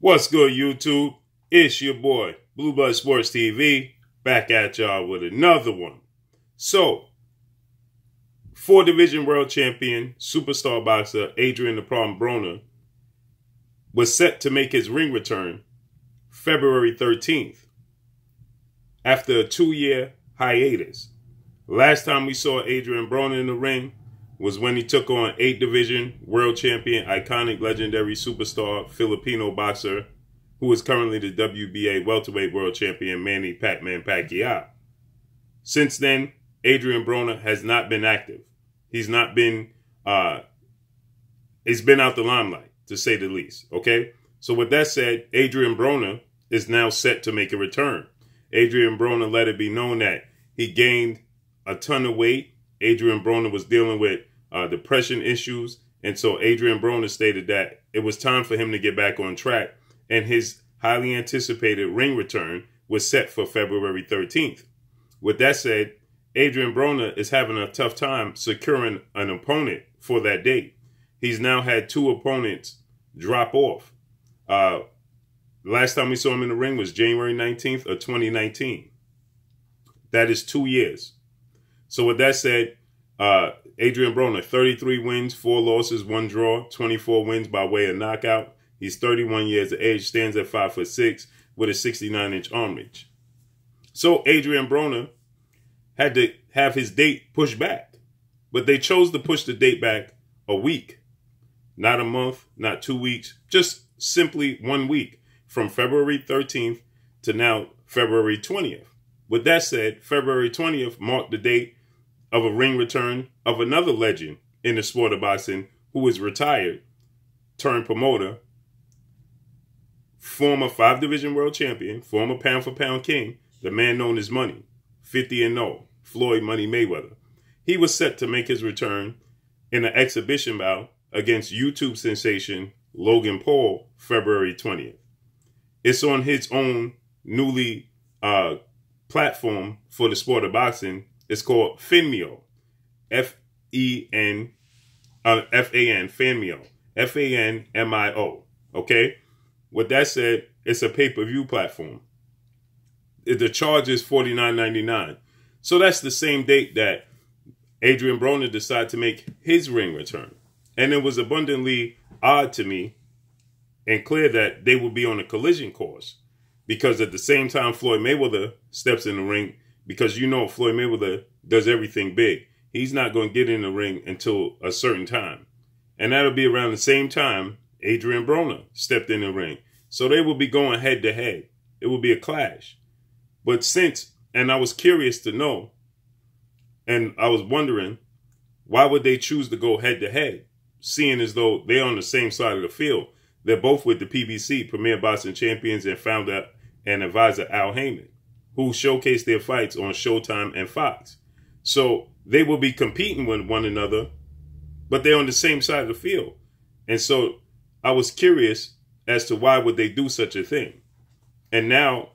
What's good, YouTube? It's your boy, Blue Blood Sports TV, back at y'all with another one. So, 4-division world champion, superstar boxer Adrien the Problem Broner was set to make his ring return February 13th after a 2-year hiatus. Last time we saw Adrien Broner in the ring was when he took on 8-division world champion, iconic, legendary superstar Filipino boxer who is currently the WBA welterweight world champion Manny Pac-Man Pacquiao. Since then, Adrien Broner has not been active. He's not been, he's been out the limelight, to say the least, okay? So with that said, Adrien Broner is now set to make a return. Adrien Broner let it be known that he gained a ton of weight. Adrien Broner was dealing with depression issues. And so Adrien Broner stated that it was time for him to get back on track. And his highly anticipated ring return was set for February 13th. With that said, Adrien Broner is having a tough time securing an opponent for that date. He's now had 2 opponents drop off. Last time we saw him in the ring was January 19th of 2019. That is 2 years. So with that said, Adrien Broner, 33 wins, 4 losses, 1 draw, 24 wins by way of knockout. He's 31 years of age, stands at 5'6", with a 69-inch arm reach. So Adrien Broner had to have his date pushed back, but they chose to push the date back a week, not a month, not 2 weeks, just simply 1 week, from February 13th to now February 20th. With that said, February 20th marked the date of a ring return of another legend in the sport of boxing who is retired, turned promoter, former 5-division world champion, former pound-for-pound king, the man known as Money, 50-0, Floyd Money Mayweather. He was set to make his return in an exhibition bout against YouTube sensation Logan Paul, February 20th. It's on his own newly platform for the sport of boxing. It's called Fanmio, F-E-N, F-A-N, Fanmio, F-A-N-M-I-O, okay? With that said, it's a pay-per-view platform. The charge is $49.99. So that's the same date that Adrien Broner decided to make his ring return. And it was abundantly odd to me and clear that they would be on a collision course, because at the same time Floyd Mayweather steps in the ring, because you know Floyd Mayweather does everything big. He's not going to get in the ring until a certain time. And that'll be around the same time Adrien Broner stepped in the ring. So they will be going head to head. It will be a clash. But since, and I was curious to know, and I was wondering, why would they choose to go head to head, seeing as though they're on the same side of the field? They're both with the PBC, Premier Boxing Champions, and founder and advisor Al Heyman, who showcased their fights on Showtime and Fox. So they will be competing with one another, but they're on the same side of the field. And so I was curious as to why would they do such a thing. And now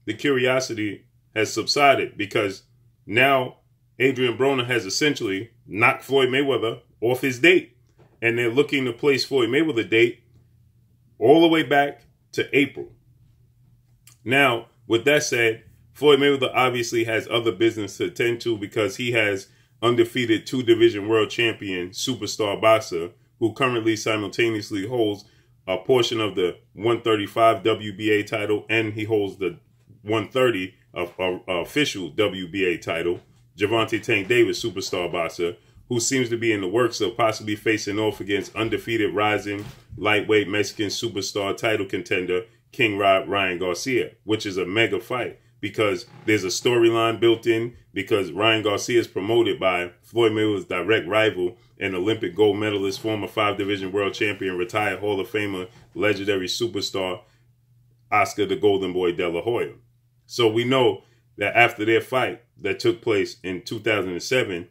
the curiosity has subsided, because now Adrien Broner has essentially knocked Floyd Mayweather off his date. And they're looking to place Floyd Mayweather's date all the way back to April. Now, with that said, Floyd Mayweather obviously has other business to attend to, because he has undefeated 2-division world champion superstar boxer who currently simultaneously holds a portion of the 135 WBA title, and he holds the 130 of official WBA title. Gervonta Tank Davis, superstar boxer, who seems to be in the works of possibly facing off against undefeated rising lightweight Mexican superstar title contender King Ryan Garcia, which is a mega fight, because there's a storyline built in, because Ryan Garcia is promoted by Floyd Mayweather's direct rival and Olympic gold medalist, former 5-division world champion, retired Hall of Famer, legendary superstar Oscar the Golden Boy De La Hoya. So we know that after their fight that took place in 2007,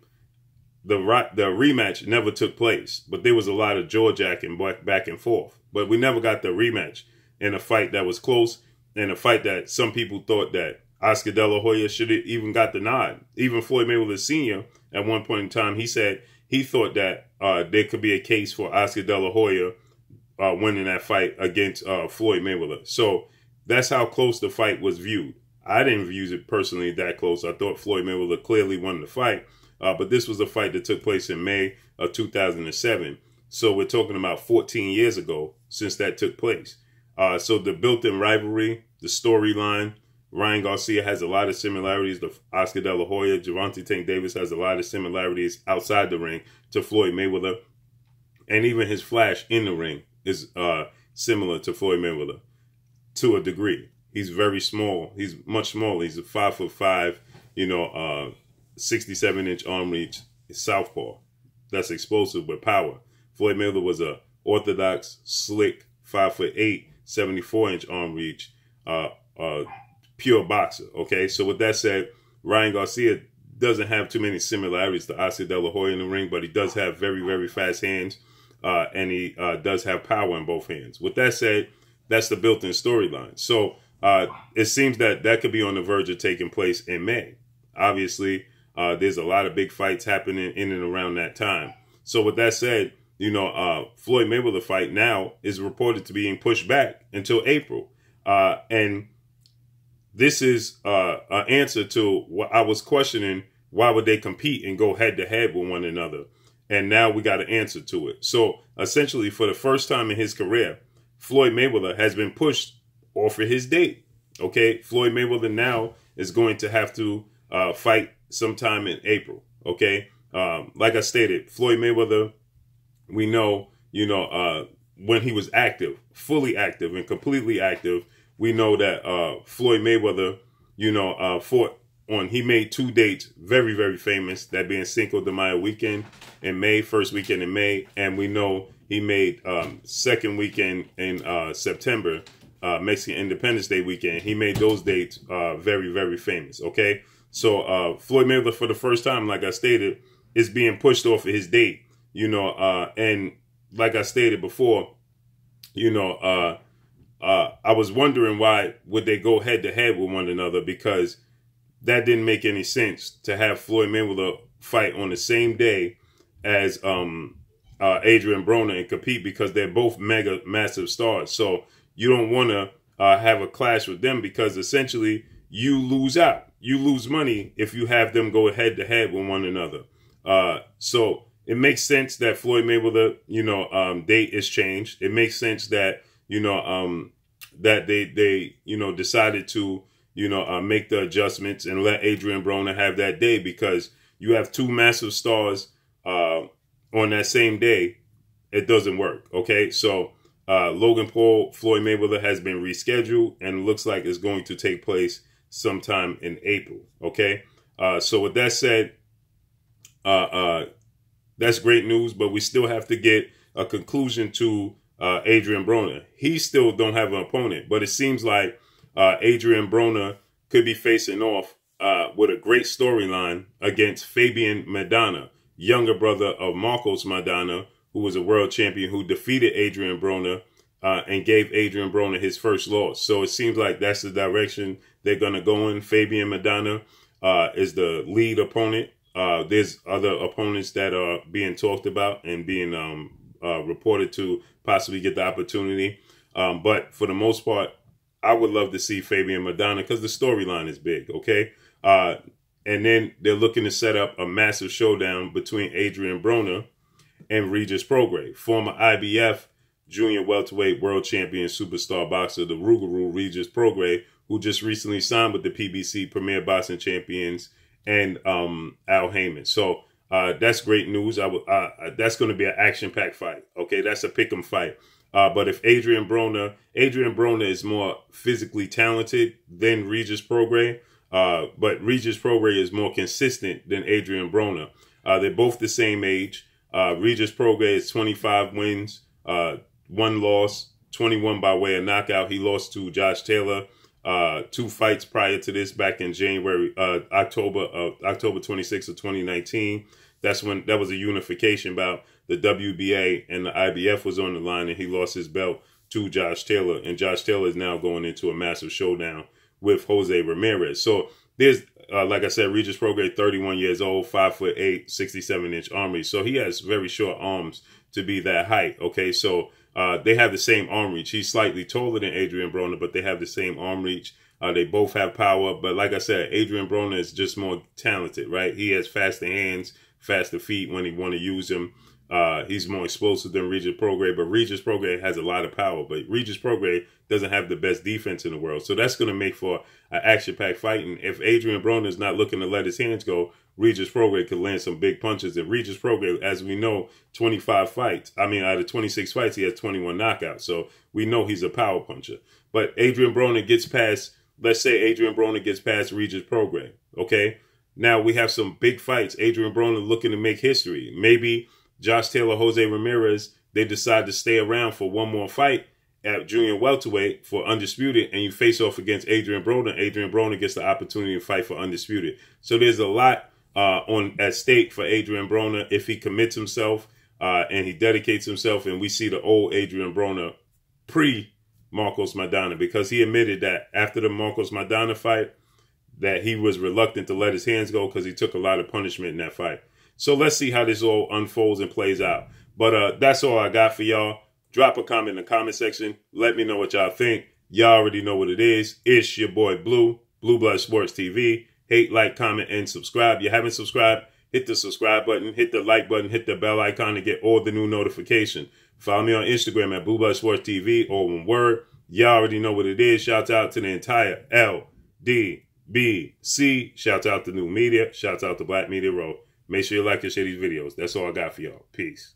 the rematch never took place, but there was a lot of jaw-jacking back and forth. But we never got the rematch in a fight that was close, and a fight that some people thought that Oscar De La Hoya should have even got the nod. Even Floyd Mayweather Sr., at one point in time, he said he thought that there could be a case for Oscar De La Hoya winning that fight against Floyd Mayweather. So that's how close the fight was viewed. I didn't view it personally that close. I thought Floyd Mayweather clearly won the fight. But this was a fight that took place in May of 2007. So we're talking about 14 years ago since that took place. So the built-in rivalry, the storyline, Ryan Garcia has a lot of similarities to Oscar De La Hoya. Gervonta Tank Davis has a lot of similarities outside the ring to Floyd Mayweather. And even his flash in the ring is similar to Floyd Mayweather to a degree. He's very small. He's much smaller. He's a 5'5", 67-inch arm reach, southpaw. That's explosive with power. Floyd Mayweather was a orthodox, slick, 5'8", 74-inch arm reach, pure boxer. Okay, so with that said, Ryan Garcia doesn't have too many similarities to Oscar De La Hoya in the ring, but he does have very, very fast hands, and he does have power in both hands. With that said, that's the built-in storyline. So it seems that that could be on the verge of taking place in May. Obviously, there's a lot of big fights happening in and around that time. So with that said, Floyd Mayweather fight now is reported to being pushed back until April. And this is an answer to what I was questioning. Why would they compete and go head to head with one another? And now we got an answer to it. So essentially, for the first time in his career, Floyd Mayweather has been pushed off of his date. Okay, Floyd Mayweather now is going to have to fight sometime in April. Okay, like I stated, Floyd Mayweather, we know, when he was active, fully active and completely active, we know that Floyd Mayweather, fought on, he made 2 dates very, very famous, that being Cinco de Mayo weekend in May, first weekend in May, and we know he made second weekend in September, Mexican Independence Day weekend. He made those dates very, very famous. Okay, so Floyd Mayweather, for the first time, like I stated, is being pushed off of his date. And like I stated before, I was wondering why would they go head to head with one another, because that didn't make any sense to have Floyd Mayweather fight on the same day as Adrien Broner and compete, because they're both massive stars. So you don't want to have a clash with them, because essentially you lose out. You lose money if you have them go head to head with one another. So it makes sense that Floyd Mayweather, date is changed. It makes sense that, that they decided to, make the adjustments and let Adrien Broner have that day, because you have 2 massive stars on that same day. It doesn't work. Okay, so Logan Paul, Floyd Mayweather has been rescheduled, and it looks like it's going to take place sometime in April. Okay, so with that said, that's great news, but we still have to get a conclusion to Adrien Broner. He still don't have an opponent, but it seems like Adrien Broner could be facing off with a great storyline against Fabian Maidana, younger brother of Marcos Maidana, who was a world champion, who defeated Adrien Broner and gave Adrien Broner his first loss. So it seems like that's the direction they're going to go in. Fabian Maidana is the lead opponent. There's other opponents that are being talked about and being reported to possibly get the opportunity. But for the most part, I would love to see Fabian Maidana, because the storyline is big. Okay. And then they're looking to set up a massive showdown between Adrien Broner and Regis Prograis, former IBF junior welterweight world champion superstar boxer, the Rougarou Regis Prograis, who just recently signed with the PBC Premier Boxing Champions and Al Heyman. So that's great news. That's going to be an action-packed fight. Okay, that's a pick'em fight. But if Adrien Broner is more physically talented than Regis Prograis, but Regis Prograis is more consistent than Adrien Broner. They're both the same age. Regis Prograis is 25 wins, 1 loss, 21 by way of knockout. He lost to Josh Taylor 2 fights prior to this, back in October 26th of 2019. That was a unification bout. The WBA and the IBF was on the line, and he lost his belt to Josh Taylor. And Josh Taylor is now going into a massive showdown with Jose Ramirez. So there's, like I said, Regis Prograis, 31 years old, 5'8", 67-inch arm reach. So he has very short arms to be that height. Okay, so They have the same arm reach. He's slightly taller than Adrien Broner, but they have the same arm reach. They both have power. But like I said, Adrien Broner is just more talented, right? He has faster hands, faster feet when he want to use them. He's more explosive than Regis Prograis, but Regis Prograis has a lot of power. But Regis Prograis doesn't have the best defense in the world. So that's going to make for an action-packed fight. And if Adrien Broner is not looking to let his hands go, Regis Prograis could land some big punches. And Regis Prograis, as we know, 25 fights. I mean, out of 26 fights, he has 21 knockouts. So we know he's a power puncher. But Adrien Broner gets past, let's say Adrien Broner gets past Regis Prograis, okay? Now we have some big fights. Adrien Broner looking to make history. Maybe Josh Taylor, Jose Ramirez, they decide to stay around for one more fight at junior welterweight for undisputed, and you face off against Adrien Broner. Adrien Broner gets the opportunity to fight for undisputed. So there's a lot at stake for Adrien Broner if he commits himself and he dedicates himself, and we see the old Adrien Broner pre-Marcos Maidana, because he admitted that after the Marcos Maidana fight that he was reluctant to let his hands go because he took a lot of punishment in that fight. So let's see how this all unfolds and plays out. But that's all I got for y'all. Drop a comment in the comment section. Let me know what y'all think. Y'all already know what it is. It's your boy Blue, Blue Blood Sports TV. Hate, like, comment, and subscribe. You haven't subscribed, hit the subscribe button, hit the like button, hit the bell icon to get all the new notifications. Follow me on Instagram at Blue Blood Sports TV, all one word. Y'all already know what it is. Shouts out to the entire LDBC. Shouts out to New Media. Shouts out to Black Media Row. Make sure you like and share these videos. That's all I got for y'all. Peace.